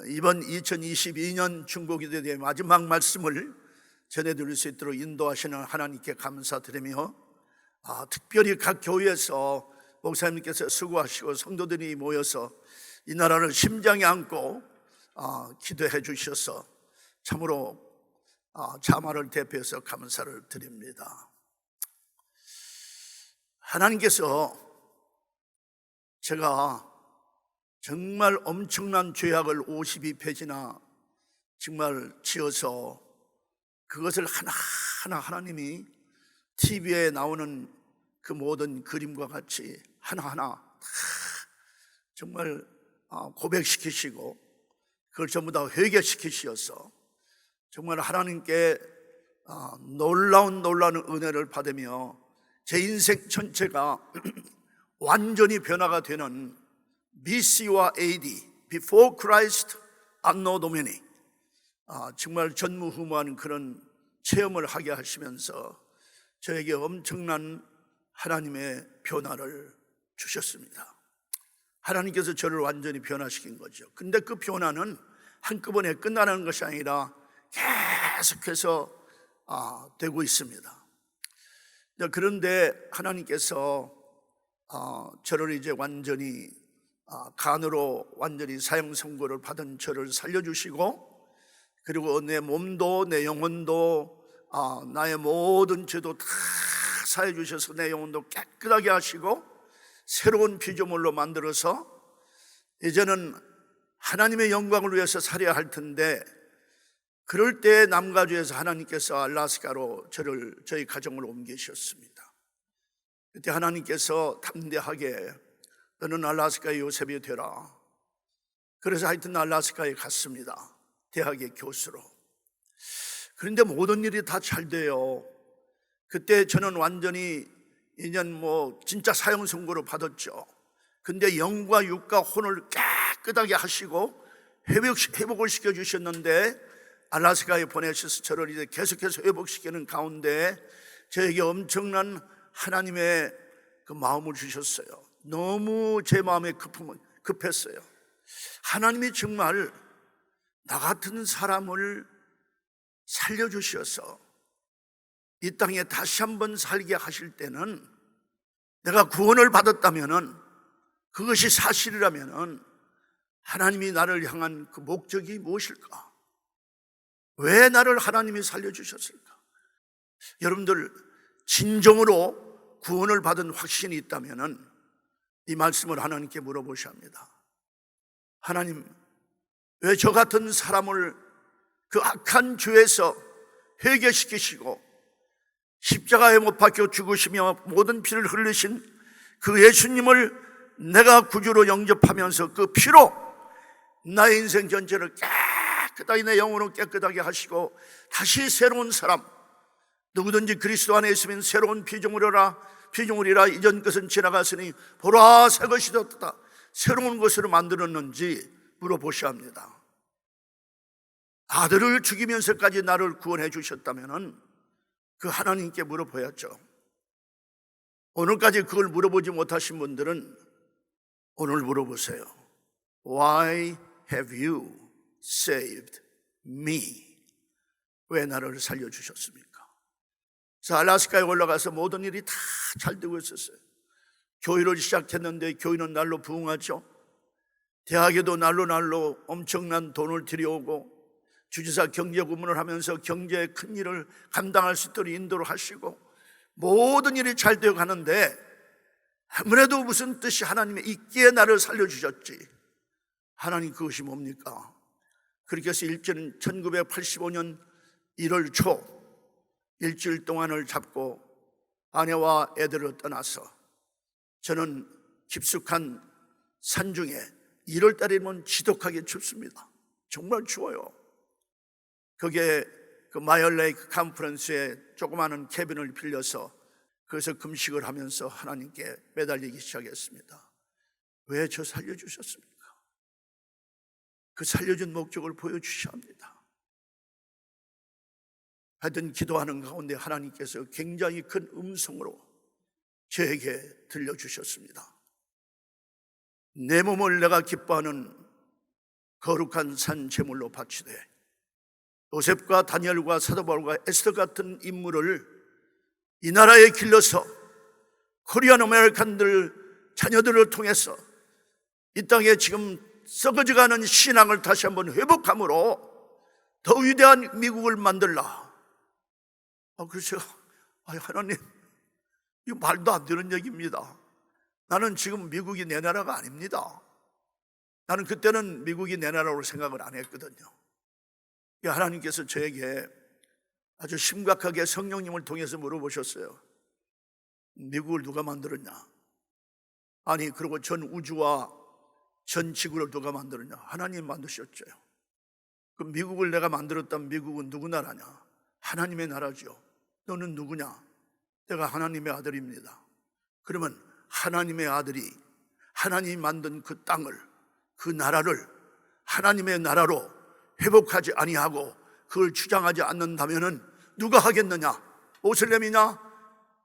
이번 2022년 중고기도의 마지막 말씀을 전해드릴 수 있도록 인도하시는 하나님께 감사드리며, 특별히 각 교회에서 목사님께서 수고하시고 성도들이 모여서 이 나라를 심장에 안고 기도해 주셔서 참으로 자마를 대표해서 감사를 드립니다. 하나님께서 제가 정말 엄청난 죄악을 52페이지나 정말 지어서 그것을 하나하나 하나님이 TV에 나오는 그 모든 그림과 같이 하나하나 다 정말 고백시키시고 그걸 전부 다 회개시키시어서 정말 하나님께 놀라운 은혜를 받으며 제 인생 전체가 완전히 변화가 되는 BC와 AD, Before Christ, Anno Domini, 정말 전무후무한 그런 체험을 하게 하시면서 저에게 엄청난 하나님의 변화를 주셨습니다. 하나님께서 저를 완전히 변화시킨 거죠. 근데 그 변화는 한꺼번에 끝나는 것이 아니라 계속해서 되고 있습니다. 그런데 하나님께서 저를 이제 완전히 간으로 완전히 사형 선고를 받은 저를 살려주시고, 그리고 내 몸도 내 영혼도 나의 모든 죄도 다 사해 주셔서 내 영혼도 깨끗하게 하시고 새로운 피조물로 만들어서 이제는 하나님의 영광을 위해서 살아야 할 텐데, 그럴 때 남가주에서 하나님께서 알라스카로 저희 가정을 옮기셨습니다. 그때 하나님께서 담대하게 너는 알라스카의 요셉이 되라. 그래서 하여튼 알라스카에 갔습니다. 대학의 교수로. 그런데 모든 일이 다 잘 돼요. 그때 저는 완전히 2년 진짜 사형 선고를 받았죠. 근데 영과 육과 혼을 깨끗하게 하시고 회복을 시켜주셨는데, 알라스카에 보내셔서 저를 이제 계속해서 회복시키는 가운데 저에게 엄청난 하나님의 그 마음을 주셨어요. 너무 제 마음에 급했어요. 하나님이 정말 나 같은 사람을 살려주셔서 이 땅에 다시 한번 살게 하실 때는, 내가 구원을 받았다면은, 그것이 사실이라면은 하나님이 나를 향한 그 목적이 무엇일까? 왜 나를 하나님이 살려주셨을까? 여러분들 진정으로 구원을 받은 확신이 있다면은 이 말씀을 하나님께 물어보셔야 합니다. 하나님, 왜 저 같은 사람을 그 악한 죄에서 회개시키시고 십자가에 못 박혀 죽으시며 모든 피를 흘리신 그 예수님을 내가 구주로 영접하면서 그 피로 나의 인생 전체를 깨끗하게, 내 영혼을 깨끗하게 하시고 다시 새로운 사람, 누구든지 그리스도 안에 있으면 새로운 피조물이라 이전 것은 지나갔으니 보라 새 것이 되었다, 새로운 것으로 만들었는지 물어보셔야 합니다. 아들을 죽이면서까지 나를 구원해 주셨다면 그 하나님께 물어봐야죠. 오늘까지 그걸 물어보지 못하신 분들은 오늘 물어보세요. Why have you saved me? 왜 나를 살려주셨습니까? 그래서 알라스카에 올라가서 모든 일이 다 잘 되고 있었어요. 교회를 시작했는데 교회는 날로 부흥하죠. 대학에도 날로 엄청난 돈을 들여오고, 주지사 경제 고문을 하면서 경제의 큰 일을 감당할 수 있도록 인도를 하시고 모든 일이 잘 되어 가는데, 아무래도 무슨 뜻이 하나님의 있기에 나를 살려주셨지. 하나님 그것이 뭡니까? 그렇게 해서 1985년 1월 초 일주일 동안을 잡고 아내와 애들을 떠나서 저는 깊숙한 산중에 1월 달이면 지독하게 춥습니다. 정말 추워요. 거기에 그 마이어레이크 컨퍼런스에 조그마한 캐빈을 빌려서 거기서 금식을 하면서 하나님께 매달리기 시작했습니다. 왜 저 살려주셨습니까? 그 살려준 목적을 보여주셔야 합니다. 하여튼 기도하는 가운데 하나님께서 굉장히 큰 음성으로 저에게 들려주셨습니다. 내 몸을 내가 기뻐하는 거룩한 산 제물로 바치되 요셉과 다니엘과 사도 바울과 에스더 같은 인물을 이 나라에 길러서 코리안 아메리칸들 자녀들을 통해서 이 땅에 지금 썩어져가는 신앙을 다시 한번 회복함으로 더 위대한 미국을 만들라. 그래서 하나님, 이거 말도 안 되는 얘기입니다. 나는 지금 미국이 내 나라가 아닙니다. 나는 그때는 미국이 내 나라로 생각을 안 했거든요. 하나님께서 저에게 아주 심각하게 성령님을 통해서 물어보셨어요. 미국을 누가 만들었냐? 아니, 그리고 전 우주와 전 지구를 누가 만들었냐? 하나님 만드셨죠. 그럼 미국을 내가 만들었다면 미국은 누구 나라냐? 하나님의 나라죠. 너는 누구냐? 내가 하나님의 아들입니다. 그러면 하나님의 아들이 하나님이 만든 그 땅을, 그 나라를 하나님의 나라로 회복하지 아니하고 그걸 주장하지 않는다면 누가 하겠느냐? 모슬렘이냐?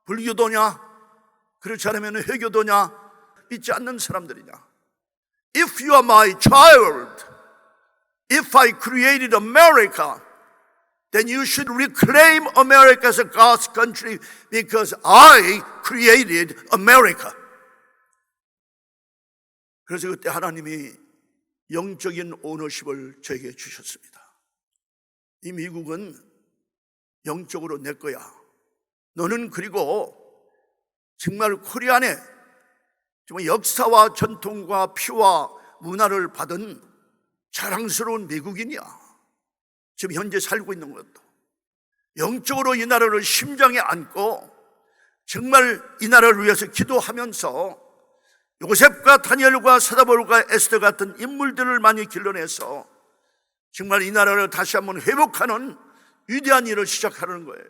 불교도냐? 그렇지 않으면 회교도냐? 믿지 않는 사람들이냐? If you are my child, if I created America, then you should reclaim America as a God's country because I created America. 그래서 그때 하나님이 영적인 오너십을 저에게 주셨습니다. 이 미국은 영적으로 내 거야. 너는 그리고 정말 코리안의 정말 역사와 전통과 피와 문화를 받은 자랑스러운 미국인이야. 지금 현재 살고 있는 것도 영적으로 이 나라를 심장에 안고 정말 이 나라를 위해서 기도하면서 요셉과 다니엘과 사도 바울과 에스더 같은 인물들을 많이 길러내서 정말 이 나라를 다시 한번 회복하는 위대한 일을 시작하는 거예요.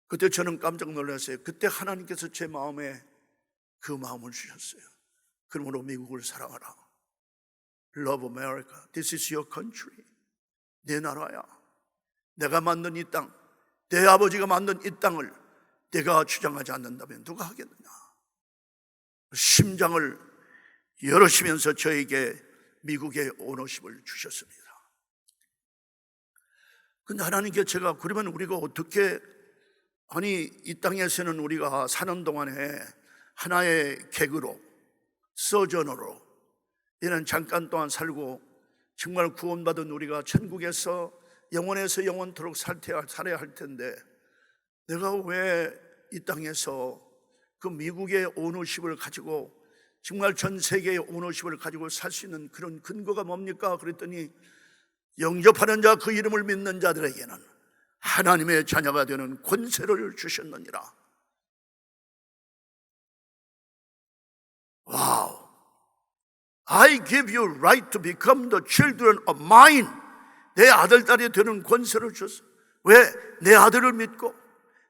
그때 저는 깜짝 놀랐어요. 그때 하나님께서 제 마음에 그 마음을 주셨어요. 그러므로 미국을 사랑하라. Love America. This is your country. 내 나라야. 내가 만든 이 땅, 내 아버지가 만든 이 땅을 내가 주장하지 않는다면 누가 하겠느냐? 심장을 열으시면서 저에게 미국의 오너십을 주셨습니다. 근데 하나님께 제가 그러면 우리가 어떻게, 아니 이 땅에서는 우리가 사는 동안에 하나의 객으로, 서전으로 이런 잠깐 동안 살고 정말 구원받은 우리가 천국에서 영원에서 영원토록 살아야 할 텐데 내가 왜 이 땅에서 그 미국의 오너십을 가지고 정말 전 세계의 오너십을 가지고 살 수 있는 그런 근거가 뭡니까? 그랬더니 영접하는 자, 그 이름을 믿는 자들에게는 하나님의 자녀가 되는 권세를 주셨느니라. 와우! I give you right to become the children of mine. 내 아들, 딸이 되는 권세를 줬어. 왜? 내 아들을 믿고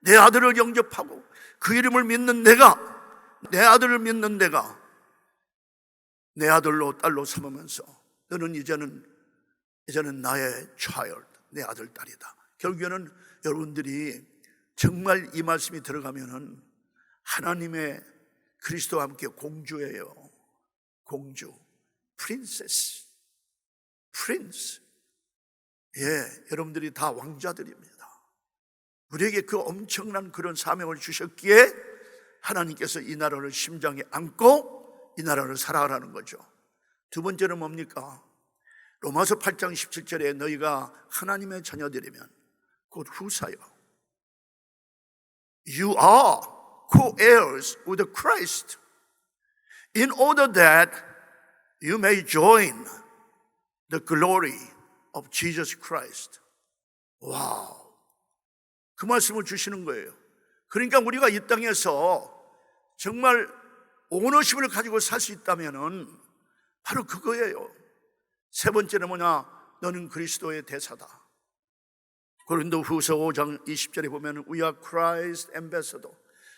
내 아들을 영접하고 그 이름을 믿는 내가, 내 아들을 믿는 내가 내 아들로 딸로 삼으면서 너는 이제는 나의 child, 내 아들, 딸이다. 결국에는 여러분들이 정말 이 말씀이 들어가면은 하나님의 그리스도와 함께 공주예요. 공주, 프린세스, 프린스. 여러분들이 다 왕자들입니다. 우리에게 그 엄청난 그런 사명을 주셨기에 하나님께서 이 나라를 심장에 안고 이 나라를 살아가라는 거죠. 두 번째는 뭡니까? 로마서 8장 17절에 너희가 하나님의 자녀들이면 곧 후사요, You are co-heirs with Christ in order that you may join the glory of Jesus Christ. 와우, 그 말씀을 주시는 거예요. 그러니까 우리가 이 땅에서 정말 오너십을 가지고 살 수 있다면은 바로 그거예요. 세 번째는 뭐냐? 너는 그리스도의 대사다. 고린도후서 5장 20절에 보면 We are Christ ambassador.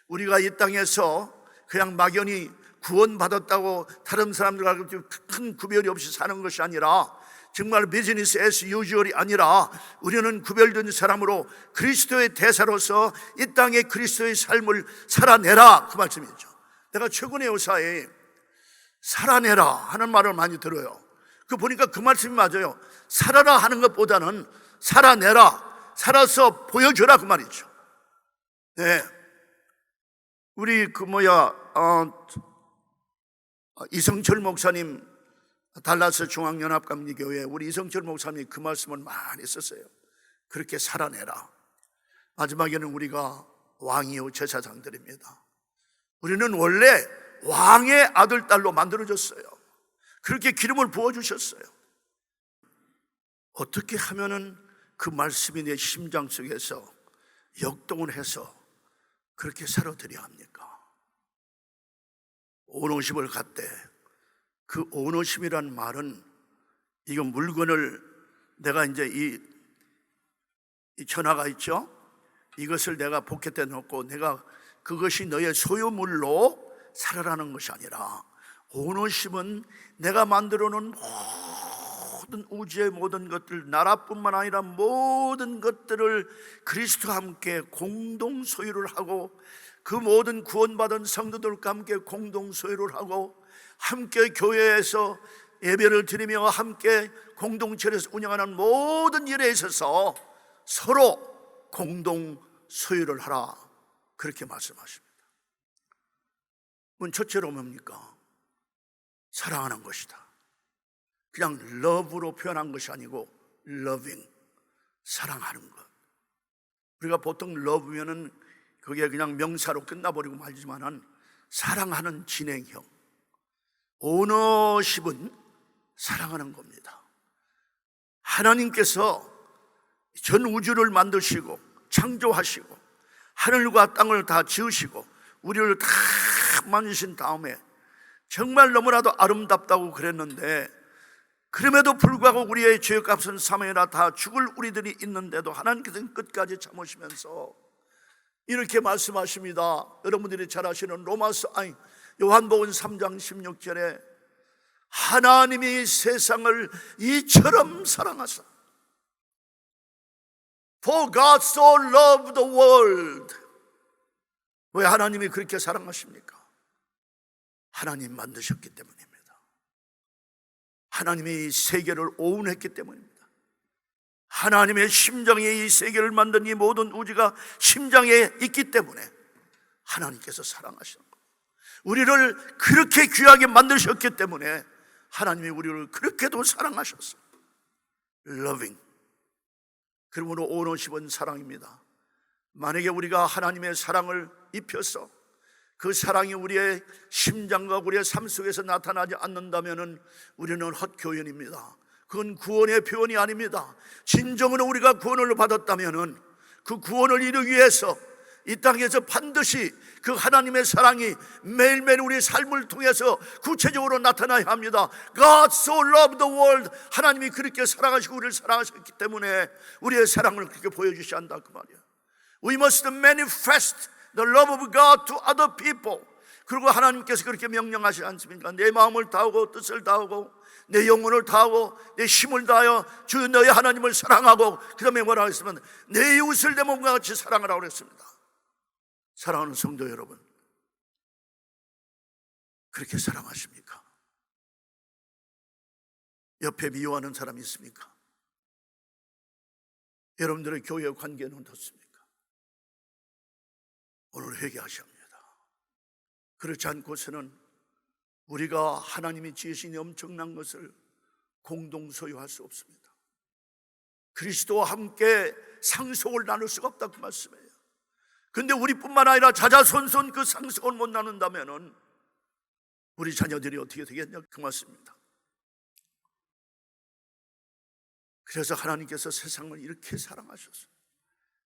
우리가 이 땅에서 그냥 막연히 구원받았다고 다른 사람들과 큰 구별이 없이 사는 것이 아니라 정말 비즈니스 as usual이 아니라 우리는 구별된 사람으로 그리스도의 대사로서 이 땅에 그리스도의 삶을 살아내라, 그 말씀이죠. 내가 최근에 요사에 살아내라 하는 말을 많이 들어요. 그 보니까 그 말씀이 맞아요. 살아라 하는 것보다는 살아내라, 살아서 보여줘라 그 말이죠. 네, 우리 이성철 목사님, 달라스 중앙연합감리교회 우리 이성철 목사님이 그 말씀을 많이 썼어요. 그렇게 살아내라. 마지막에는 우리가 왕이요 제사장들입니다. 우리는 원래 왕의 아들, 딸로 만들어졌어요. 그렇게 기름을 부어주셨어요. 어떻게 하면은 그 말씀이 내 심장 속에서 역동을 해서 그렇게 살아드려야 합니까? 오노심을 갖되, 그 오노심이란 말은 이거 물건을 내가 이제 이 천하가 있죠? 이것을 내가 포켓에 넣고 내가 그것이 너의 소유물로 살아라는 것이 아니라, 오노심은 내가 만들어 놓은 모든 우주의 모든 것들, 나라뿐만 아니라 모든 것들을 그리스도와 함께 공동 소유를 하고, 그 모든 구원받은 성도들과 함께 공동 소유를 하고, 함께 교회에서 예배를 드리며 함께 공동체를 운영하는 모든 일에 있어서 서로 공동 소유를 하라, 그렇게 말씀하십니다. 첫째로 뭡니까? 사랑하는 것이다. 그냥 love로 표현한 것이 아니고 loving, 사랑하는 것. 우리가 보통 love면은 그게 그냥 명사로 끝나버리고 말지만은 사랑하는 진행형, 오너십은 사랑하는 겁니다. 하나님께서 전 우주를 만드시고 창조하시고 하늘과 땅을 다 지으시고 우리를 다 만드신 다음에 정말 너무나도 아름답다고 그랬는데, 그럼에도 불구하고 우리의 죄값은 사망이라 다 죽을 우리들이 있는데도 하나님께서는 끝까지 참으시면서 이렇게 말씀하십니다. 여러분들이 잘 아시는 요한복음 3장 16절에 하나님이 세상을 이처럼 사랑하사, For God so loved the world. 왜 하나님이 그렇게 사랑하십니까? 하나님 만드셨기 때문입니다. 하나님이 이 세계를 오운했기 때문입니다. 하나님의 심정에 이 세계를 만든 이 모든 우주가 심장에 있기 때문에 하나님께서 사랑하시는 거예요. 우리를 그렇게 귀하게 만드셨기 때문에 하나님이 우리를 그렇게도 사랑하셨어요. Loving. 그러므로 오너십은 사랑입니다. 만약에 우리가 하나님의 사랑을 입혀서 그 사랑이 우리의 심장과 우리의 삶 속에서 나타나지 않는다면 우리는 헛교연입니다. 그건 구원의 표현이 아닙니다. 진정으로 우리가 구원을 받았다면 그 구원을 이루기 위해서 이 땅에서 반드시 그 하나님의 사랑이 매일매일 우리의 삶을 통해서 구체적으로 나타나야 합니다. God so loved the world. 하나님이 그렇게 사랑하시고 우리를 사랑하셨기 때문에 우리의 사랑을 그렇게 보여주셔야 한다 그 말이야. We must manifest the love of God to other people. 그리고 하나님께서 그렇게 명령하시지 않습니까? 내 마음을 다하고 뜻을 다하고 내 영혼을 다하고 내 힘을 다하여 주 너의 하나님을 사랑하고, 그 다음에 뭐라고 했으면 내 이웃을 내 몸과 같이 사랑하라고 그랬습니다. 사랑하는 성도 여러분, 그렇게 사랑하십니까? 옆에 미워하는 사람이 있습니까? 여러분들의 교회 관계는 어떻습니까? 오늘 회개하셔야 합니다. 그렇지 않고서는 우리가 하나님이 지으신 엄청난 것을 공동 소유할 수 없습니다. 그리스도와 함께 상속을 나눌 수가 없다 그 말씀이에요. 근데 우리뿐만 아니라 자자손손 그 상속을 못 나눈다면 우리 자녀들이 어떻게 되겠냐 그 말씀입니다. 그래서 하나님께서 세상을 이렇게 사랑하셨어요.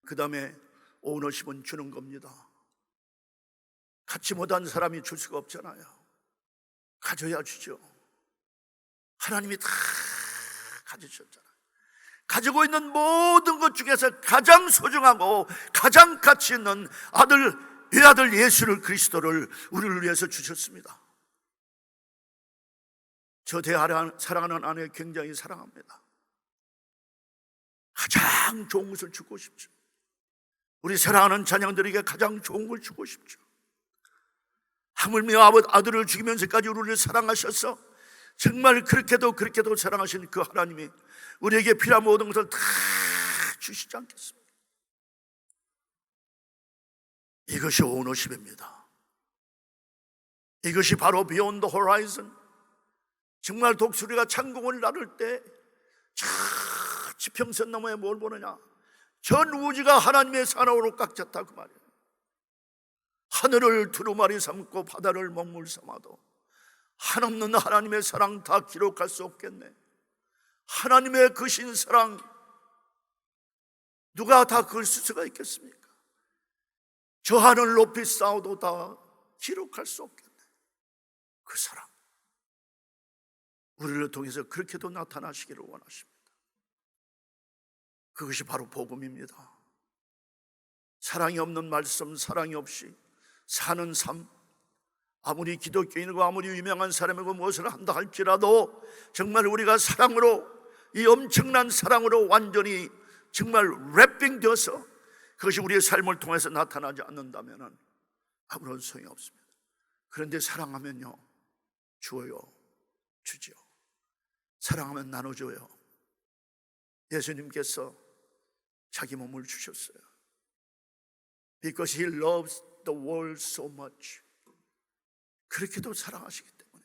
그 다음에 오너십은 주는 겁니다. 갖지 못한 사람이 줄 수가 없잖아요. 가져야 주죠. 하나님이 다 가지셨잖아요. 가지고 있는 모든 것 중에서 가장 소중하고 가장 가치 있는 외아들 예수를, 그리스도를 우리를 위해서 주셨습니다. 저 사랑하는 아내 굉장히 사랑합니다. 가장 좋은 것을 주고 싶죠. 우리 사랑하는 자녀들에게 가장 좋은 걸 주고 싶죠. 하물며 아들을 죽이면서까지 우리를 사랑하셔서 정말 그렇게도 사랑하신 그 하나님이 우리에게 필요한 모든 것을 다 주시지 않겠습니까? 이것이 오너십입니다. 이것이 바로 Beyond the Horizon, 정말 독수리가 창공을 나를 때 저 지평선 너머에 뭘 보느냐? 전 우주가 하나님의 사랑으로 꽉 찼다, 그 말이에요. 하늘을 두루마리 삼고 바다를 먹물 삼아도 한없는 하나님의 사랑 다 기록할 수 없겠네. 하나님의 그 신사랑 누가 다 그걸 쓸 수가 있겠습니까? 저 하늘 높이 쌓아도 다 기록할 수 없겠네. 그 사랑, 우리를 통해서 그렇게도 나타나시기를 원하십니다. 그것이 바로 복음입니다. 사랑이 없는 말씀, 사랑이 없이 사는 삶, 아무리 기독교인이고 아무리 유명한 사람이고 무엇을 한다 할지라도 정말 우리가 사랑으로, 이 엄청난 사랑으로 완전히 정말 랩핑 되어서 그것이 우리의 삶을 통해서 나타나지 않는다면 아무런 소용이 없습니다. 그런데 사랑하면요, 주어요, 주지요. 사랑하면 나눠줘요. 예수님께서 자기 몸을 주셨어요. Because He loves the world so much. 그렇게도 사랑하시기 때문에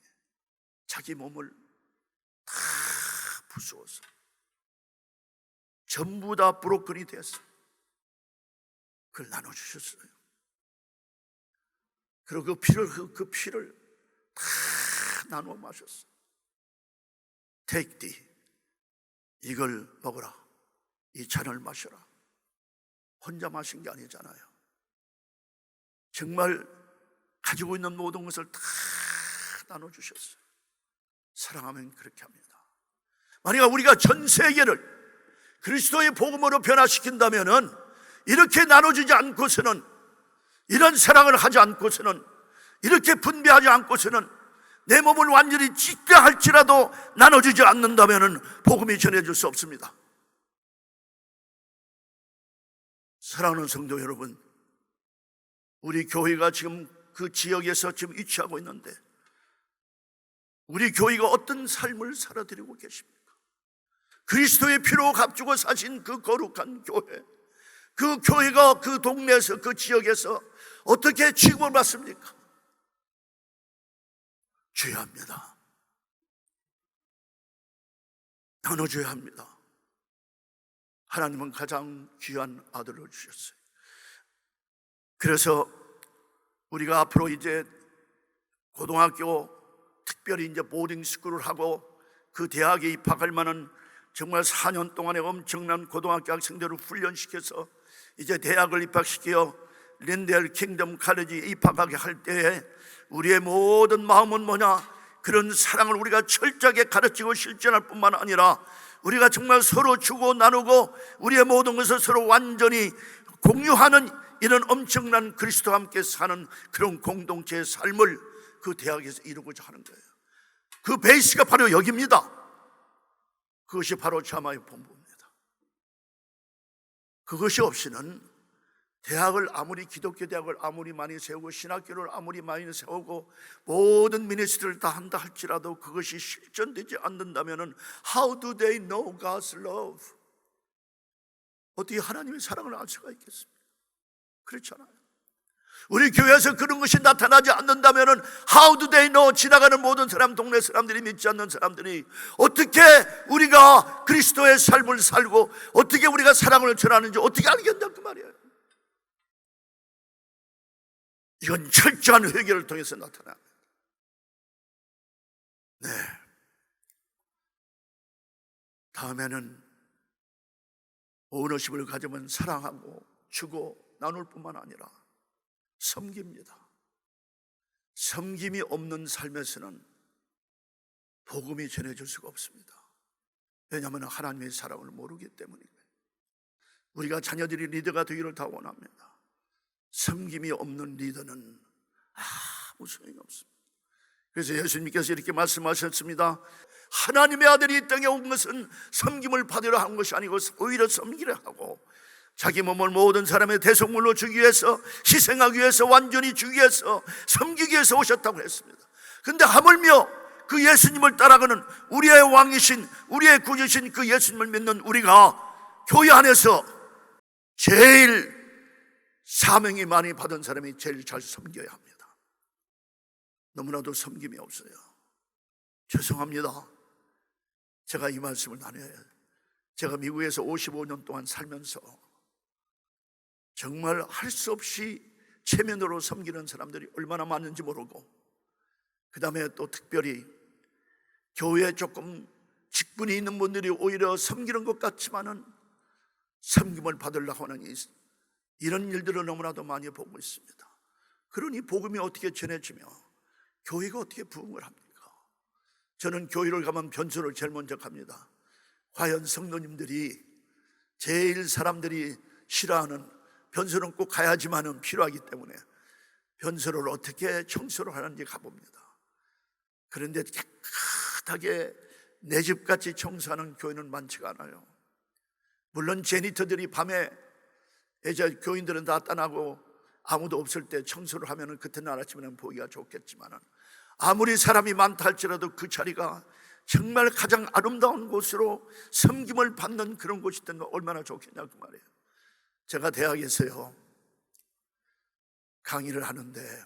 자기 몸을 다 부수어서 전부 다 브로큰이 되었어요. 그걸 나눠주셨어요. 그리고 그 피를 다 나눠 마셨어요. Take thee, 이걸 먹어라, 이 잔을 마셔라. 혼자 마신 게 아니잖아요. 정말 가지고 있는 모든 것을 다 나눠주셨어요. 사랑하면 그렇게 합니다. 만약 우리가 전 세계를 그리스도의 복음으로 변화시킨다면 이렇게 나눠주지 않고서는, 이런 사랑을 하지 않고서는, 이렇게 분배하지 않고서는, 내 몸을 완전히 찢자 할지라도 나눠주지 않는다면 복음이 전해질 수 없습니다. 사랑하는 성도 여러분, 우리 교회가 지금 그 지역에서 지금 위치하고 있는데 우리 교회가 어떤 삶을 살아드리고 계십니까? 그리스도의 피로 값주고 사신 그 거룩한 교회, 그 교회가 그 동네에서, 그 지역에서 어떻게 취급을 받습니까? 줘야 합니다. 나눠줘야 합니다. 하나님은 가장 귀한 아들을 주셨어요. 그래서 우리가 앞으로 이제 고등학교, 특별히 이제 보딩 스쿨을 하고 그 대학에 입학할 만한 정말 4년 동안의 엄청난 고등학교 학생들을 훈련시켜서 이제 대학을 입학시켜 린델 킹덤 칼리지에 입학하게 할 때에 우리의 모든 마음은 뭐냐? 그런 사랑을 우리가 철저하게 가르치고 실천할 뿐만 아니라 우리가 정말 서로 주고 나누고 우리의 모든 것을 서로 완전히 공유하는 이런 엄청난 그리스도와 함께 사는 그런 공동체의 삶을 그 대학에서 이루고자 하는 거예요. 그 베이스가 바로 여기입니다. 그것이 바로 자마의 본부입니다. 그것이 없이는 대학을 아무리, 기독교 대학을 아무리 많이 세우고 신학교를 아무리 많이 세우고 모든 미니스트리를 다 한다 할지라도 그것이 실천되지 않는다면 How do they know God's love? 어떻게 하나님의 사랑을 알 수가 있겠습니까? 그렇잖아요. 우리 교회에서 그런 것이 나타나지 않는다면 How do they know? 지나가는 모든 사람, 동네 사람들이, 믿지 않는 사람들이 어떻게 우리가 그리스도의 삶을 살고 어떻게 우리가 사랑을 전하는지 어떻게 알겠냐 그 말이에요. 이건 철저한 회개를 통해서 나타납니다. 네. 다음에는 오너십을 가지면 사랑하고 주고 나눌 뿐만 아니라 섬깁니다. 섬김이 없는 삶에서는 복음이 전해질 수가 없습니다. 왜냐하면 하나님의 사랑을 모르기 때문이에요. 우리가 자녀들이 리더가 되기를 다 원합니다. 섬김이 없는 리더는 아무 소용이 없습니다. 그래서 예수님께서 이렇게 말씀하셨습니다. 하나님의 아들이 이 땅에 온 것은 섬김을 받으려 한 것이 아니고 오히려 섬기려 하고 자기 몸을 모든 사람의 대속물로 주기 위해서, 희생하기 위해서, 완전히 주기 위해서, 섬기기 위해서 오셨다고 했습니다. 그런데 하물며 그 예수님을 따라가는 우리의 왕이신, 우리의 구주신 그 예수님을 믿는 우리가 교회 안에서 제일 사명이 많이 받은 사람이 제일 잘 섬겨야 합니다. 너무나도 섬김이 없어요. 죄송합니다. 제가 이 말씀을 나눠야 해요. 제가 미국에서 55년 동안 살면서 정말 할 수 없이 체면으로 섬기는 사람들이 얼마나 많은지 모르고, 그 다음에 또 특별히 교회에 조금 직분이 있는 분들이 오히려 섬기는 것 같지만은 섬김을 받으려고 하는 이런 일들을 너무나도 많이 보고 있습니다. 그러니 복음이 어떻게 전해지며 교회가 어떻게 부흥을 합니까? 저는 교회를 가면 변소를 제일 먼저 갑니다. 과연 성도님들이 제일 사람들이 싫어하는, 변소는 꼭 가야지만은 필요하기 때문에 변소를 어떻게 청소를 하는지 가봅니다. 그런데 깨끗하게 내 집같이 청소하는 교회는 많지가 않아요. 물론 제니터들이 밤에 이제 교인들은 다 떠나고 아무도 없을 때 청소를 하면은 그튿날 아침에는 보기가 좋겠지만은, 아무리 사람이 많다 할지라도 그 자리가 정말 가장 아름다운 곳으로 섬김을 받는 그런 곳이 있던 거 얼마나 좋겠냐 그 말이에요. 제가 대학에서요 강의를 하는데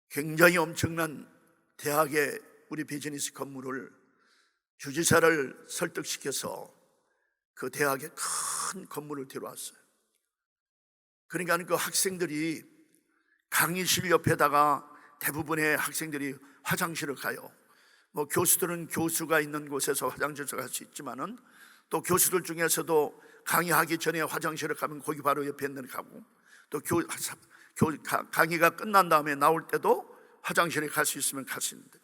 굉장히 엄청난 대학의 우리 비즈니스 건물을 주지사를 설득시켜서 그 대학의 큰 건물을 들어왔어요. 그러니까 그 학생들이 강의실 옆에다가 대부분의 학생들이 화장실을 가요. 뭐 교수들은 교수가 있는 곳에서 화장실을 갈 수 있지만은 또 교수들 중에서도 강의하기 전에 화장실을 가면 거기 바로 옆에 있는 데 가고, 또 강의가 끝난 다음에 나올 때도 화장실에 갈 수 있으면 갈 수 있는데,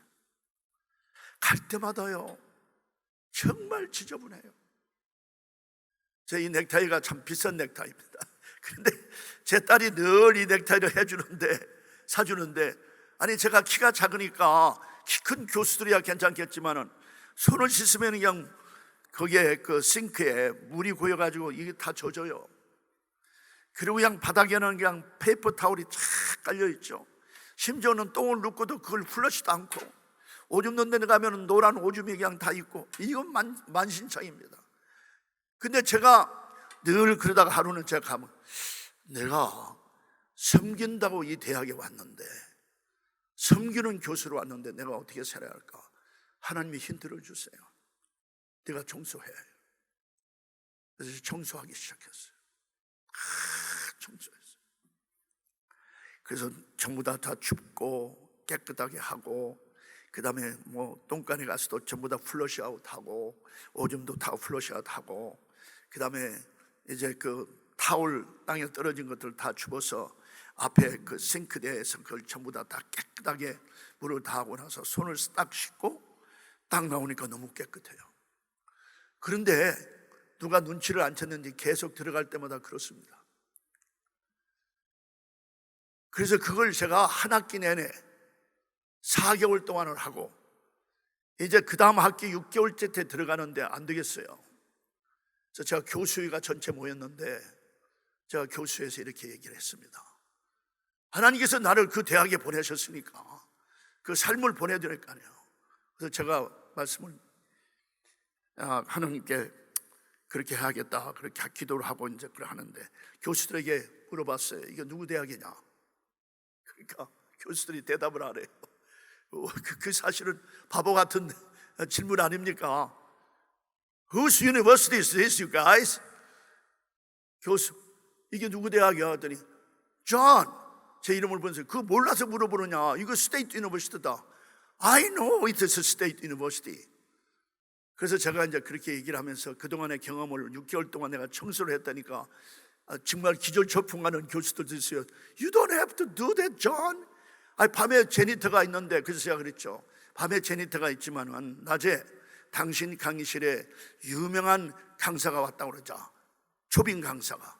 갈 때마다요 정말 지저분해요. 제 이 넥타이가 참 비싼 넥타이입니다. 그런데 제 딸이 늘 이 넥타이를 사주는데, 아니 제가 키가 작으니까 키 큰 교수들이야 괜찮겠지만은 손을 씻으면 그냥 거기에 그 싱크에 물이 고여가지고 이게 다 젖어요. 그리고 그냥 바닥에는 그냥 페이퍼 타올이 쫙 깔려있죠. 심지어는 똥을 눕고도 그걸 플러시도 않고, 오줌 넣는 데 가면 노란 오줌이 그냥 다 있고, 이건 만신창입니다. 근데 제가 늘 그러다가 하루는 제가 가면, 내가 섬긴다고 이 대학에 왔는데, 섬기는 교수로 왔는데 내가 어떻게 살아야 할까? 하나님이 힌트를 주세요. 내가 청소해. 그래서 청소하기 시작했어요. 청소했어요. 그래서 전부 다 줍고 깨끗하게 하고, 그 다음에 뭐 똥간에 가서도 전부 다 플러시 아웃하고, 오줌도 다 플러시 아웃하고, 그 다음에 이제 그 타올 땅에 떨어진 것들 다 줍어서 앞에 그 싱크대에서 그걸 전부 다 깨끗하게 물을 다 하고 나서 손을 딱 씻고 딱 나오니까 너무 깨끗해요. 그런데 누가 눈치를 안 챘는지 계속 들어갈 때마다 그렇습니다. 그래서 그걸 제가 한 학기 내내 4개월 동안을 하고, 이제 그 다음 학기 6개월째 때 들어가는데 안 되겠어요. 그래서 제가 교수회가 전체 모였는데 제가 교수회에서 이렇게 얘기를 했습니다. 하나님께서 나를 그 대학에 보내셨으니까 그 삶을 보내드릴 거 아니에요. 그래서 제가 말씀을 하나님께 그렇게 해야겠다, 그렇게 기도를 하고 이제 그걸 하는데, 교수들에게 물어봤어요. 이게 누구 대학이냐? 그러니까 교수들이 대답을 안 해요. 그 사실은 바보 같은 질문 아닙니까? Whose university is this, you guys? 교수, 이게 누구 대학이야? 했더니 John, 제 이름을 보면서 그거 몰라서 물어보느냐? 이거 스테이트 유니버시티다. I know it is a state university. 그래서 제가 이제 그렇게 얘기를 하면서 그동안의 경험을 6개월 동안 내가 청소를 했다니까 정말 기절초풍하는 교수들도 있어요. You don't have to do that, John. 밤에 제니터가 있는데, 그래서 제가 그랬죠. 밤에 제니터가 있지만 낮에 당신 강의실에 유명한 강사가 왔다고 그러자. 초빙 강사가.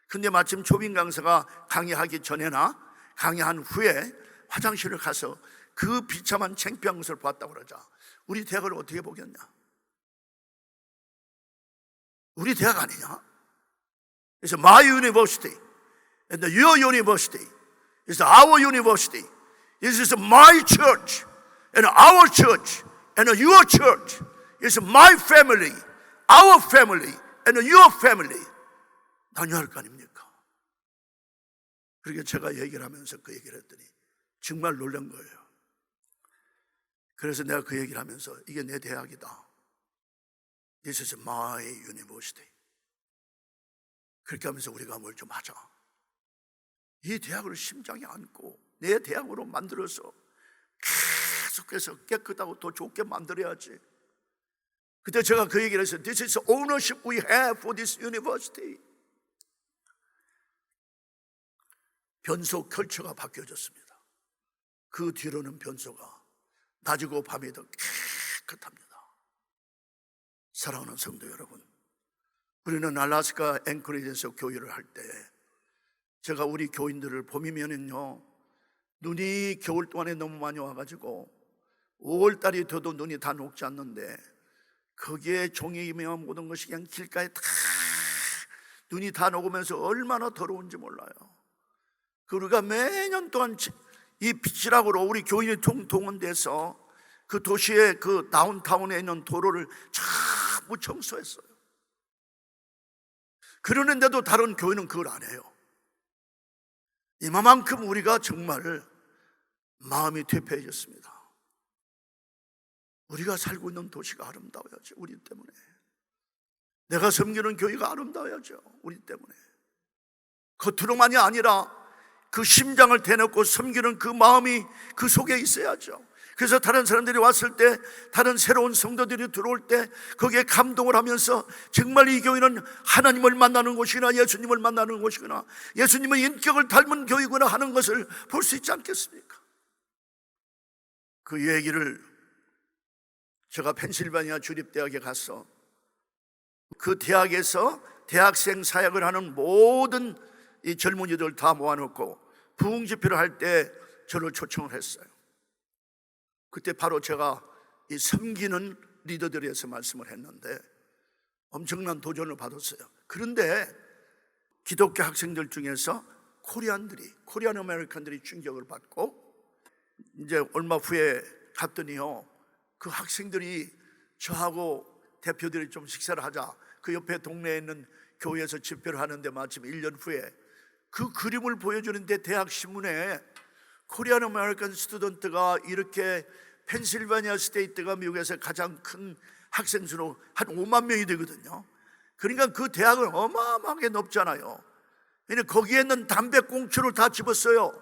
근데 마침 초빙 강사가 강의하기 전에나 강의한 후에 화장실을 가서 그 비참한 창피한 것을 봤다고 그러자. 우리 대학을 어떻게 보겠냐? 우리 대학 아니냐? It's my university and your university is our university. This is my church and our church and your church is my family, our family and your family. 나뉘어야 할 거 아닙니까? 그렇게 제가 얘기를 하면서 그 얘기를 했더니 정말 놀란 거예요. 그래서 내가 그 얘기를 하면서 이게 내 대학이다. This is my university. 그렇게 하면서 우리가 뭘 좀 하자. 이 대학을 심장에 안고 내 대학으로 만들어서 계속해서 깨끗하고 더 좋게 만들어야지. 그때 제가 그 얘기를 했어요. This is ownership we have for this university. 변소 컬처가 바뀌어졌습니다. 그 뒤로는 변소가 낮이고 밤이 더 깨끗합니다. 사랑하는 성도 여러분, 우리는 알래스카 앵커리지에서 교회를 할 때 제가 우리 교인들을 봄이면은요 눈이 겨울 동안에 너무 많이 와가지고 5월달이 돼도 눈이 다 녹지 않는데 거기에 종이며 모든 것이 그냥 길가에 다 눈이 다 녹으면서 얼마나 더러운지 몰라요. 우리가 매년 동안 이 비치락으로 우리 교인이 동원돼서 그 도시의 그 다운타운에 있는 도로를 전부 청소했어요. 그러는데도 다른 교회는 그걸 안 해요. 이만큼 우리가 정말 마음이 퇴폐해졌습니다. 우리가 살고 있는 도시가 아름다워야죠. 우리 때문에. 내가 섬기는 교회가 아름다워야죠. 우리 때문에. 겉으로만이 아니라 그 심장을 대놓고 섬기는 그 마음이 그 속에 있어야죠. 그래서 다른 사람들이 왔을 때, 다른 새로운 성도들이 들어올 때 거기에 감동을 하면서 정말 이 교회는 하나님을 만나는 곳이구나, 예수님을 만나는 곳이구나, 예수님의 인격을 닮은 교회구나 하는 것을 볼 수 있지 않겠습니까? 그 얘기를 제가 펜실바니아 주립대학에 가서 그 대학에서 대학생 사역을 하는 모든 이 젊은이들 다 모아놓고 부흥집회를 할 때 저를 초청을 했어요. 그때 바로 제가 이 섬기는 리더들에 대해서 말씀을 했는데 엄청난 도전을 받았어요. 그런데 기독교 학생들 중에서 코리안 아메리칸들이 충격을 받고 이제 얼마 후에 갔더니요, 그 학생들이 저하고 대표들이 좀 식사를 하자, 그 옆에 동네에 있는 교회에서 집회를 하는데 마침 1년 후에 그 그림을 보여주는데 대학 신문에 코리안 아메리칸 스튜던트가 이렇게 펜실바니아 스테이트가 미국에서 가장 큰 학생 수로 한 5만 명이 되거든요. 그러니까 그 대학은 어마어마하게 높잖아요. 거기에 있는 담배꽁초를 다 집었어요.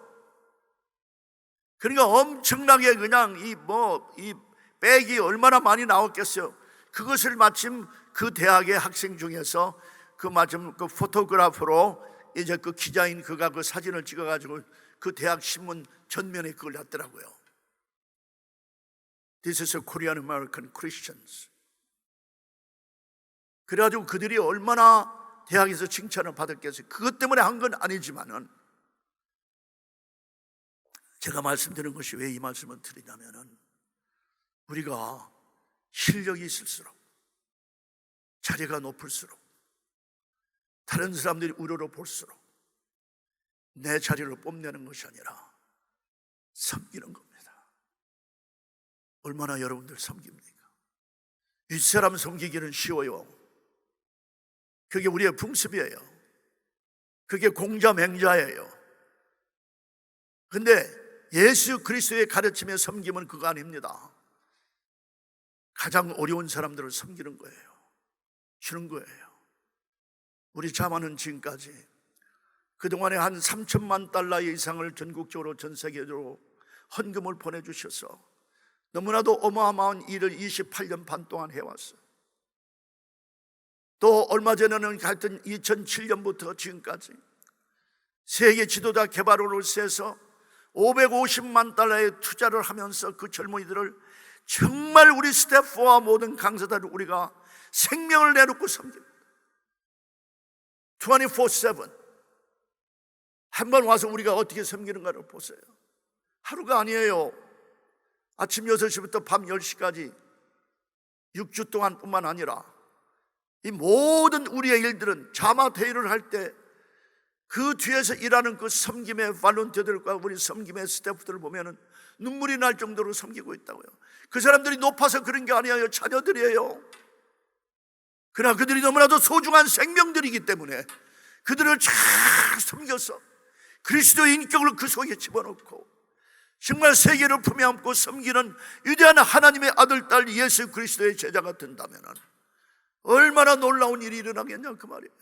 그러니까 엄청나게 그냥 이 백이 얼마나 많이 나왔겠어요. 그것을 마침 그 대학의 학생 중에서 그 마침 그 포토그래퍼로 이제 그 기자인 그가 그 사진을 찍어가지고 그 대학 신문 전면에 그걸 놨더라고요. This is a Korean American Christians. 그래가지고 그들이 얼마나 대학에서 칭찬을 받았겠어요. 그것 때문에 한 건 아니지만은 제가 말씀드린 것이 왜 이 말씀을 드리냐면은 우리가 실력이 있을수록 자리가 높을수록 다른 사람들이 우러러 볼수록 내 자리를 뽐내는 것이 아니라 섬기는 겁니다. 얼마나 여러분들 섬깁니까? 윗사람 섬기기는 쉬워요. 그게 우리의 풍습이에요. 그게 공자맹자예요. 근데 예수 그리스도의 가르침의 섬김은 그거 아닙니다. 가장 어려운 사람들을 섬기는 거예요. 주는 거예요. 우리 자만은 지금까지 그동안에 한 3천만 달러 이상을 전국적으로 전 세계적으로 헌금을 보내주셔서 너무나도 어마어마한 일을 28년 반 동안 해왔어요. 또 얼마 전에는 하여튼 2007년부터 지금까지 세계 지도자 개발원을 세서 550만 달러의 투자를 하면서 그 젊은이들을 정말 우리 스태프와 모든 강사들을 우리가 생명을 내놓고 섬깁니다. 24/7 한번 와서 우리가 어떻게 섬기는가를 보세요. 하루가 아니에요. 아침 6시부터 밤 10시까지 6주 동안 뿐만 아니라 이 모든 우리의 일들은 자마 대회를 할 때 그 뒤에서 일하는 그 섬김의 발런티어들과 우리 섬김의 스태프들을 보면은 눈물이 날 정도로 섬기고 있다고요. 그 사람들이 높아서 그런 게 아니에요. 자녀들이에요. 그러나 그들이 너무나도 소중한 생명들이기 때문에 그들을 잘 섬겨서 그리스도의 인격을 그 속에 집어넣고 정말 세계를 품에 안고 섬기는 위대한 하나님의 아들, 딸 예수 그리스도의 제자가 된다면 얼마나 놀라운 일이 일어나겠냐 그 말이에요.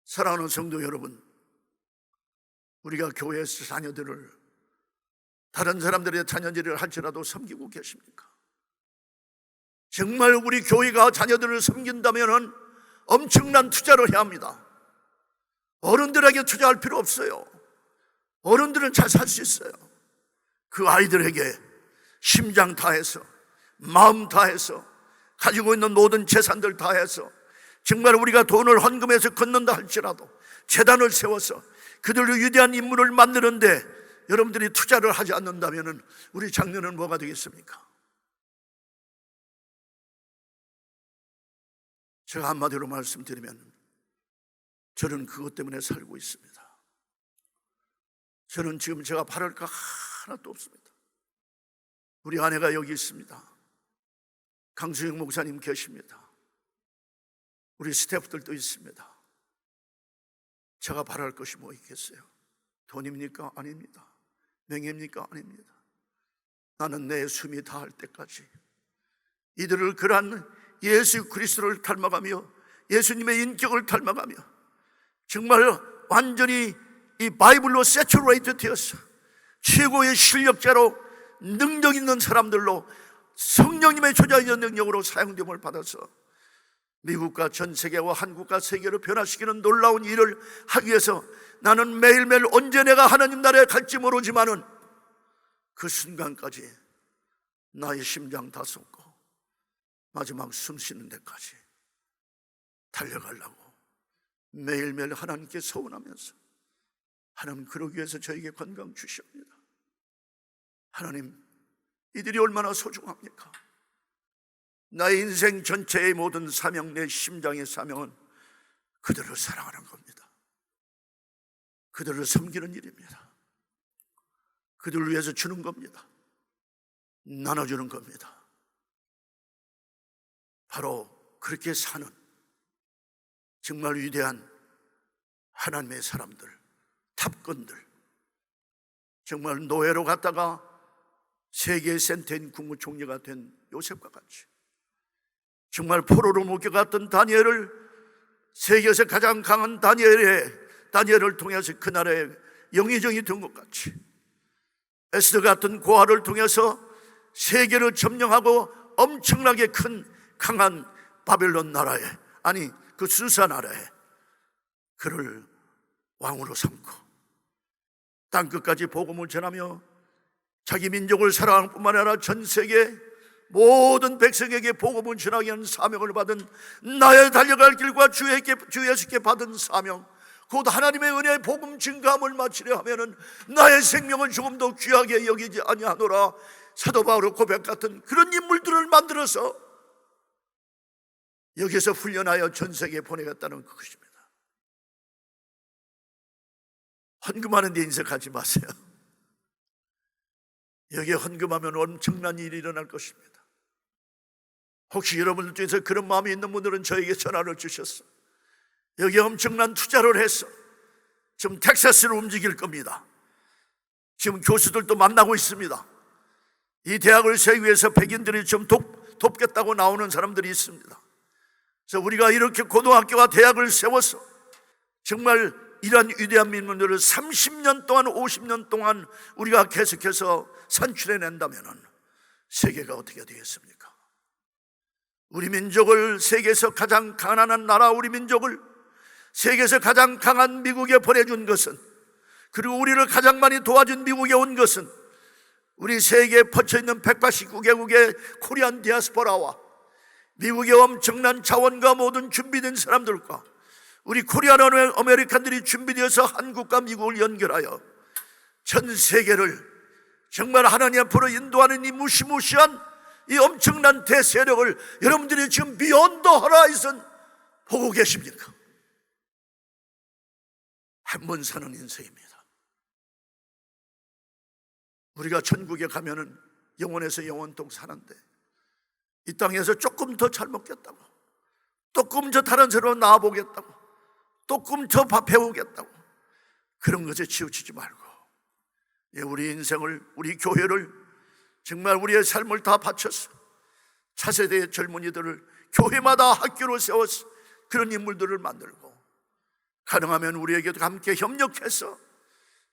사랑하는 성도 여러분, 우리가 교회에서 자녀들을 다른 사람들의 자녀들을 할지라도 섬기고 계십니까? 정말 우리 교회가 자녀들을 섬긴다면 엄청난 투자를 해야 합니다. 어른들에게 투자할 필요 없어요. 어른들은 잘 살 수 있어요. 그 아이들에게 심장 다해서, 마음 다해서, 가지고 있는 모든 재산들 다해서 정말 우리가 돈을 헌금해서 걷는다 할지라도 재단을 세워서 그들의 위대한 인물을 만드는데 여러분들이 투자를 하지 않는다면 우리 장래는 뭐가 되겠습니까? 제가 한마디로 말씀드리면 저는 그것 때문에 살고 있습니다. 저는 지금 제가 바랄 거 하나도 없습니다. 우리 아내가 여기 있습니다. 강수영 목사님 계십니다. 우리 스태프들도 있습니다. 제가 바랄 것이 뭐 있겠어요? 돈입니까? 아닙니다. 명예입니까? 아닙니다. 나는 내 숨이 다할 때까지 이들을 그러한 예수 그리스도를 닮아가며 예수님의 인격을 닮아가며 정말 완전히 이 바이블로 세츄레이트 되어서 최고의 실력자로 능력 있는 사람들로 성령님의 조자의 능력으로 사용됨을 받아서 미국과 전 세계와 한국과 세계를 변화시키는 놀라운 일을 하기 위해서 나는 매일매일 언제 내가 하나님 나라에 갈지 모르지만은 그 순간까지 나의 심장 다 쏟고 마지막 숨 쉬는 데까지 달려가려고 매일매일 하나님께 서운하면서 하나님 그러기 위해서 저에게 건강 주시옵니다. 하나님 이들이 얼마나 소중합니까? 나의 인생 전체의 모든 사명, 내 심장의 사명은 그들을 사랑하는 겁니다. 그들을 섬기는 일입니다. 그들을 위해서 주는 겁니다. 나눠주는 겁니다. 바로 그렇게 사는 정말 위대한 하나님의 사람들, 탑건들, 정말 노예로 갔다가 세계의 센터인 국무총리가 된 요셉과 같이 정말 포로로 묶여갔던 다니엘을 세계에서 가장 강한 다니엘을 통해서 그 나라의 영의정이 된 것 같이 에스더 같은 고아를 통해서 세계를 점령하고 엄청나게 큰 강한 바벨론 나라에, 아니 그 수사 나라에 그를 왕으로 삼고 땅끝까지 복음을 전하며 자기 민족을 사랑하는 뿐만 아니라 전 세계 모든 백성에게 복음을 전하게 하는 사명을 받은 나의 달려갈 길과 주 예수께 받은 사명, 곧 하나님의 은혜의 복음 증가함을 마치려 하면은 나의 생명은 조금 더 귀하게 여기지 아니하노라. 사도 바울의 고백 같은 그런 인물들을 만들어서 여기서 훈련하여 전 세계에 보내겠다는 것입니다. 헌금하는 데 인색하지 마세요. 여기에 헌금하면 엄청난 일이 일어날 것입니다. 혹시 여러분들 중에서 그런 마음이 있는 분들은 저에게 전화를 주셨어. 여기에 엄청난 투자를 해서 지금 텍사스를 움직일 겁니다. 지금 교수들도 만나고 있습니다. 이 대학을 세우기 위해서 백인들이 좀 돕겠다고 나오는 사람들이 있습니다. 그래서 우리가 이렇게 고등학교와 대학을 세워서 정말 이러한 위대한 민문들을 30년 동안 50년 동안 우리가 계속해서 산출해낸다면 세계가 어떻게 되겠습니까? 우리 민족을 세계에서 가장 가난한 나라, 우리 민족을 세계에서 가장 강한 미국에 보내준 것은, 그리고 우리를 가장 많이 도와준 미국에 온 것은 우리 세계에 퍼쳐있는 189개국의 코리안 디아스포라와 미국의 엄청난 자원과 모든 준비된 사람들과 우리 코리안 아메리칸들이 준비되어서 한국과 미국을 연결하여 전 세계를 정말 하나님 앞으로 인도하는 이 무시무시한 이 엄청난 대세력을 여러분들이 지금 비욘드 허라이즌 보고 계십니까? 한 번 사는 인생입니다. 우리가 천국에 가면은 영원에서 영원토록 사는데 이 땅에서 조금 더 잘 먹겠다고, 조금 더 다른 새로 나아보겠다고, 조금 더 배우겠다고 그런 것에 치우치지 말고 우리 인생을, 우리 교회를 정말 우리의 삶을 다 바쳐서 차세대의 젊은이들을 교회마다 학교로 세워서 그런 인물들을 만들고 가능하면 우리에게도 함께 협력해서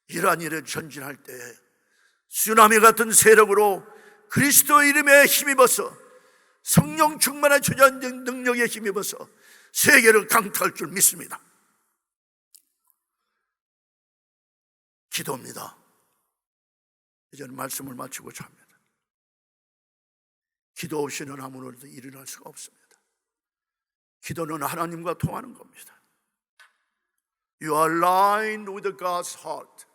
이러한 일에 전진할 때 쓰나미 같은 세력으로 그리스도의 이름에 힘입어서 성령 충만한 주전 능력에 힘입어서 세계를 강타할 줄 믿습니다. 기도입니다. 이제는 말씀을 마치고자 합니다. 기도 없이는 아무것도 일어날 수가 없습니다. 기도는 하나님과 통하는 겁니다. You are aligned with God's heart.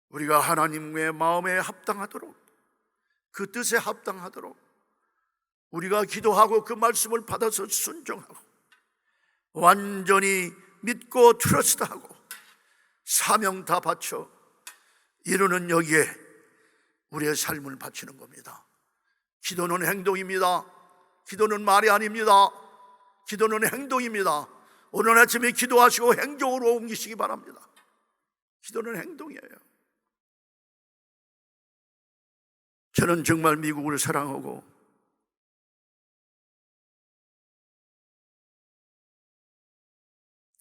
우리가 하나님의 마음에 합당하도록, 그 뜻에 합당하도록 우리가 기도하고 그 말씀을 받아서 순종하고 완전히 믿고 트러스트하고 사명 다 바쳐 이루는 여기에 우리의 삶을 바치는 겁니다. 기도는 행동입니다. 기도는 말이 아닙니다. 기도는 행동입니다. 오늘 아침에 기도하시고 행동으로 옮기시기 바랍니다. 기도는 행동이에요. 저는 정말 미국을 사랑하고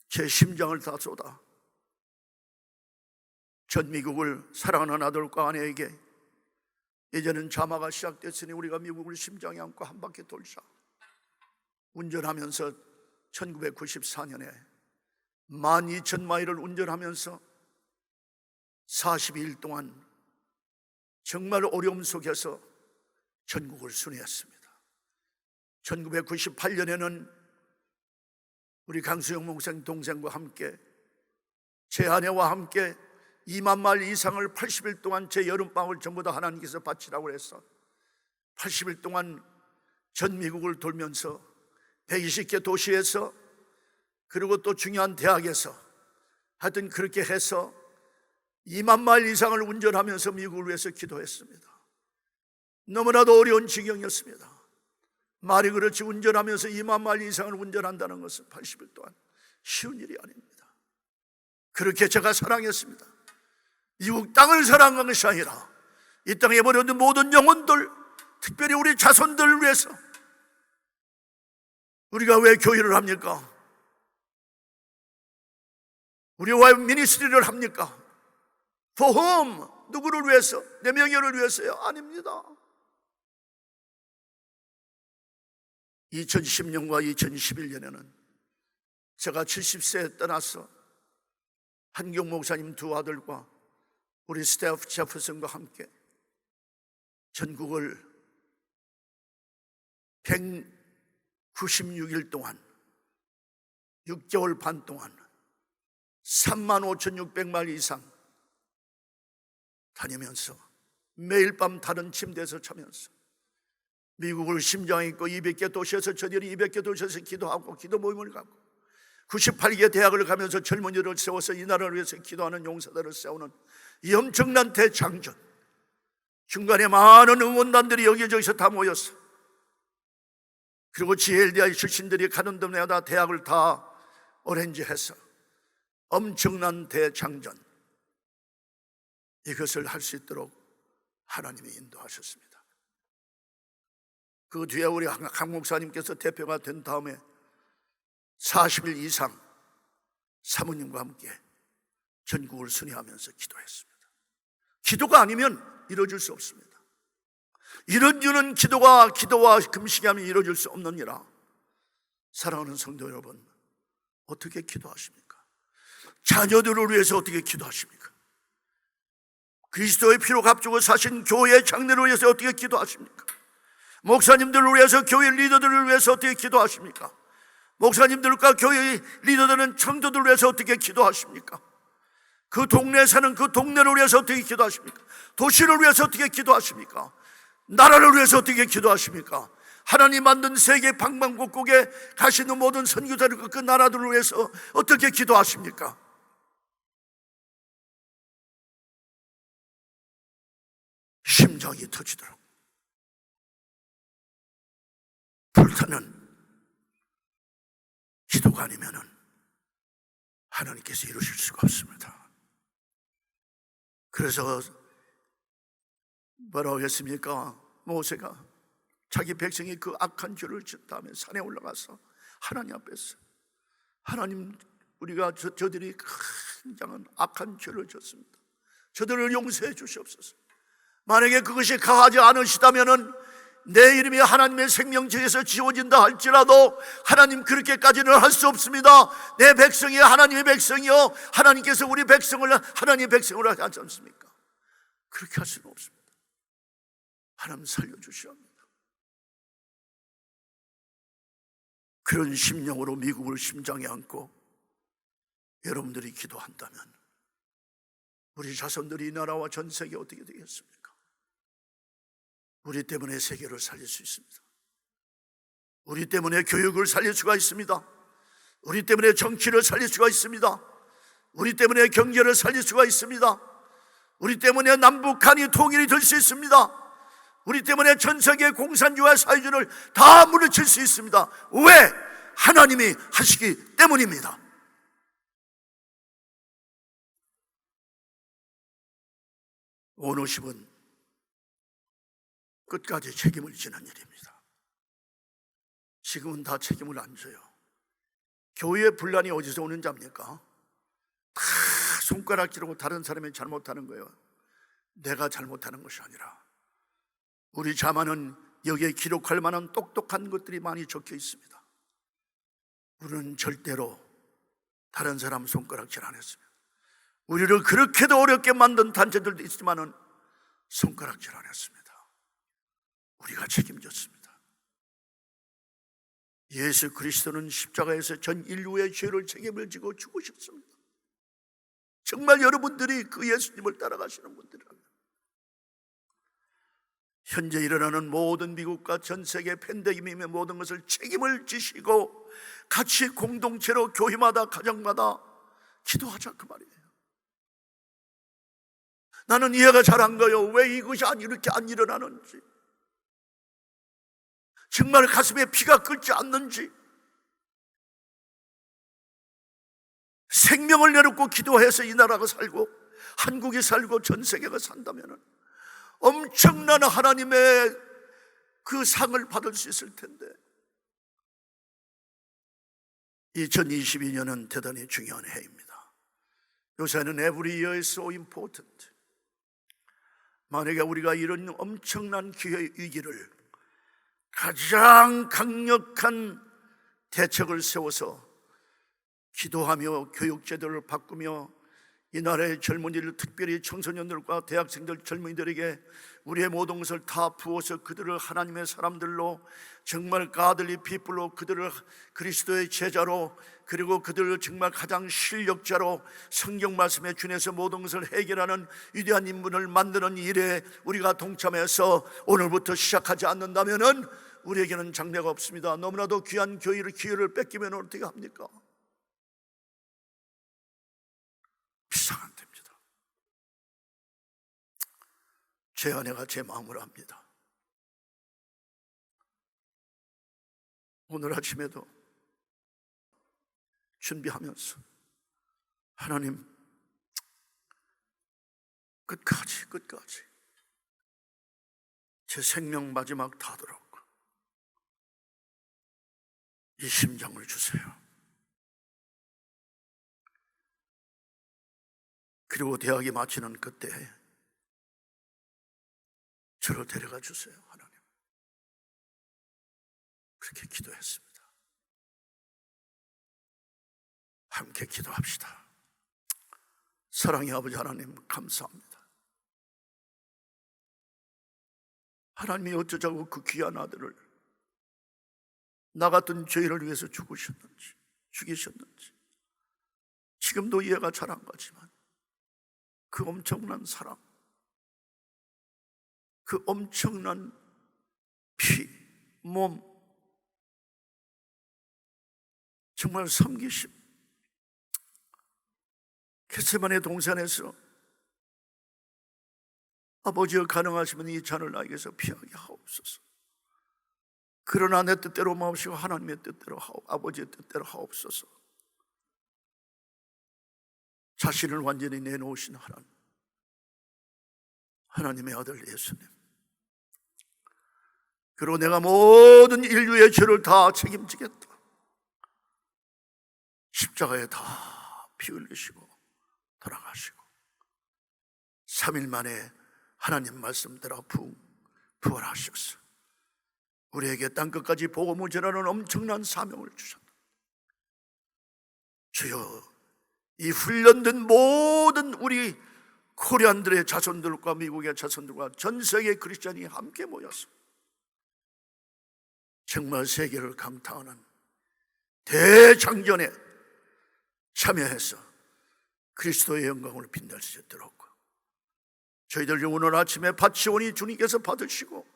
제 심장을 다 쏟아 전 미국을 사랑하는 아들과 아내에게 이제는 자마가 시작됐으니 우리가 미국을 심장에 안고 한 바퀴 돌자. 운전하면서 1994년에 12,000마일을 운전하면서 42일 동안 정말 어려움 속에서 전국을 순회했습니다. 1998년에는 우리 강수영 목사님 동생과 함께 제 아내와 함께 2만 마일 이상을 80일 동안 제 여름방을 전부 다 하나님께서 바치라고 해서 80일 동안 전 미국을 돌면서 120개 도시에서 그리고 또 중요한 대학에서 하여튼 그렇게 해서 2만 마일 이상을 운전하면서 미국을 위해서 기도했습니다. 너무나도 어려운 지경이었습니다. 말이 그렇지 운전하면서 2만 마일 이상을 운전한다는 것은 80일 동안 쉬운 일이 아닙니다. 그렇게 제가 사랑했습니다. 미국 땅을 사랑한 것이 아니라 이 땅에 버려진 모든 영혼들, 특별히 우리 자손들을 위해서 우리가 왜 교회를 합니까? 우리가 왜 미니스트리를 합니까? For whom? 누구를 위해서? 내 명예를 위해서요? 아닙니다. 2010년과 2011년에는 제가 70세에 떠나서 한경 목사님 두 아들과 우리 스테프 제퍼슨과 함께 전국을 196일 동안 6개월 반 동안 35,600마일 이상 다니면서 매일 밤 다른 침대에서 자면서 미국을 심장에 있고 200개 도시에서 저들이 200개 도시에서 기도하고 기도 모임을 가고 98개 대학을 가면서 젊은이를 세워서 이 나라를 위해서 기도하는 용사들을 세우는 이 엄청난 대장전, 중간에 많은 응원단들이 여기저기서 다 모였어. 그리고 GLDI 출신들이 가는 데마다 대학을 다 어레인지해서 엄청난 대장전, 이것을 할 수 있도록 하나님이 인도하셨습니다. 그 뒤에 우리 강 목사님께서 대표가 된 다음에 40일 이상 사모님과 함께 전국을 순회하면서 기도했습니다. 기도가 아니면 이루어질 수 없습니다. 이런 이유는 기도와 금식이 하면 이루어질 수 없는 일이라. 사랑하는 성도 여러분, 어떻게 기도하십니까? 자녀들을 위해서 어떻게 기도하십니까? 그리스도의 피로 값주고 사신 교회의 장례를 위해서 어떻게 기도하십니까? 목사님들을 위해서, 교회 리더들을 위해서 어떻게 기도하십니까? 목사님들과 교회 리더들은 청도들을 위해서 어떻게 기도하십니까? 그 동네에 사는 그 동네를 위해서 어떻게 기도하십니까? 도시를 위해서 어떻게 기도하십니까? 나라를 위해서 어떻게 기도하십니까? 하나님 만든 세계 방방곡곡에 가시는 모든 선교사들과 그 나라들을 위해서 어떻게 기도하십니까? 심장이 터지도록 불타는 기도가 아니면은 하나님께서 이루실 수가 없습니다. 그래서 뭐라고 했습니까? 모세가 자기 백성이 그 악한 죄를 짓 다음에 산에 올라가서 하나님 앞에서, 하나님, 우리가 저들이 굉장한 악한 죄를 졌습니다. 저들을 용서해 주시옵소서. 만약에 그것이 가하지 않으시다면은 내 이름이 하나님의 생명책에서 지워진다 할지라도 하나님 그렇게까지는 할 수 없습니다. 내 백성이 하나님의 백성이요, 하나님께서 우리 백성을 하나님의 백성으로 하지 않습니까? 그렇게 할 수는 없습니다. 하나님 살려주셔야 합니다. 그런 심령으로 미국을 심장에 안고 여러분들이 기도한다면 우리 자손들이 이 나라와 전 세계 어떻게 되겠습니까? 우리 때문에 세계를 살릴 수 있습니다. 우리 때문에 교육을 살릴 수가 있습니다. 우리 때문에 정치를 살릴 수가 있습니다. 우리 때문에 경제를 살릴 수가 있습니다. 우리 때문에 남북한이 통일이 될 수 있습니다. 우리 때문에 전 세계 공산주의와 사회주의를 다 물리칠 수 있습니다. 왜? 하나님이 하시기 때문입니다. 오너십은 끝까지 책임을 지는 일입니다. 지금은 다 책임을 안 져요. 교회의 분란이 어디서 오는지 압니까? 다 손가락질하고 다른 사람이 잘못하는 거예요. 내가 잘못하는 것이 아니라 우리 자만은 여기에 기록할 만한 똑똑한 것들이 많이 적혀 있습니다. 우리는 절대로 다른 사람 손가락질 안 했습니다. 우리를 그렇게도 어렵게 만든 단체들도 있지만은 손가락질 안 했습니다. 우리가 책임졌습니다. 예수 그리스도는 십자가에서 전 인류의 죄를 책임을 지고 죽으셨습니다. 정말 여러분들이 그 예수님을 따라가시는 분들이라면 현재 일어나는 모든 미국과 전 세계 팬데믹의 모든 것을 책임을 지시고 같이 공동체로 교회마다 가정마다 기도하자, 그 말이에요. 나는 이해가 잘 안 가요. 왜 이것이 이렇게 안 일어나는지, 정말 가슴에 피가 끓지 않는지. 생명을 내놓고 기도해서 이 나라가 살고 한국이 살고 전 세계가 산다면 엄청난 하나님의 그 상을 받을 수 있을 텐데. 2022년은 대단히 중요한 해입니다. 요새는 every year is so important. 만약에 우리가 이런 엄청난 기회의 위기를 가장 강력한 대책을 세워서 기도하며 교육제도를 바꾸며 이 나라의 젊은이들, 특별히 청소년들과 대학생들, 젊은이들에게 우리의 모든 것을 다 부어서 그들을 하나님의 사람들로, 정말 godly people로, 그들을 그리스도의 제자로, 그리고 그들을 정말 가장 실력자로 성경 말씀에 준해서 모든 것을 해결하는 위대한 인물을 만드는 일에 우리가 동참해서 오늘부터 시작하지 않는다면 우리에게는 장래가 없습니다. 너무나도 귀한 기회를 뺏기면 어떻게 합니까? 비상한 때입니다. 제 아내가 제 마음을 압니다. 오늘 아침에도 준비하면서 하나님, 끝까지 제 생명 마지막 다도록 이 심장을 주세요. 그리고 대학이 마치는 그때 저를 데려가 주세요, 하나님. 그렇게 기도했습니다. 함께 기도합시다. 사랑의 아버지 하나님, 감사합니다. 하나님이 어쩌자고 그 귀한 아들을 나 같은 죄인을 위해서 죽이셨는지 지금도 이해가 잘 안 가지만 그 엄청난 사랑, 그 엄청난 피, 몸, 정말 섬기심, 겟세마네 동산에서 아버지여 가능하시면 이 잔을 나에게서 피하게 하옵소서. 그러나 내 뜻대로 마옵시고 하나님의 뜻대로 아버지의 뜻대로 하옵소서. 자신을 완전히 내놓으신 하나님의 아들 예수님, 그리고 내가 모든 인류의 죄를 다 책임지겠다, 십자가에 다 피 흘리시고 돌아가시고 3일 만에 하나님 말씀대로 부활하셨어. 우리에게 땅끝까지 복음을 전하는 엄청난 사명을 주셨다. 주여, 이 훈련된 모든 우리 코리안들의 자손들과 미국의 자손들과 전 세계 크리스찬이 함께 모여서 정말 세계를 강타하는 대장전에 참여해서 그리스도의 영광을 빛낼 수 있도록 저희들 오늘 아침에 바치오니 주님께서 받으시고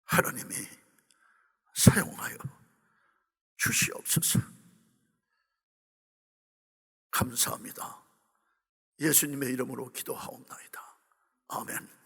하나님이 사용하여 주시옵소서. 감사합니다. 예수님의 이름으로 기도하옵나이다. 아멘.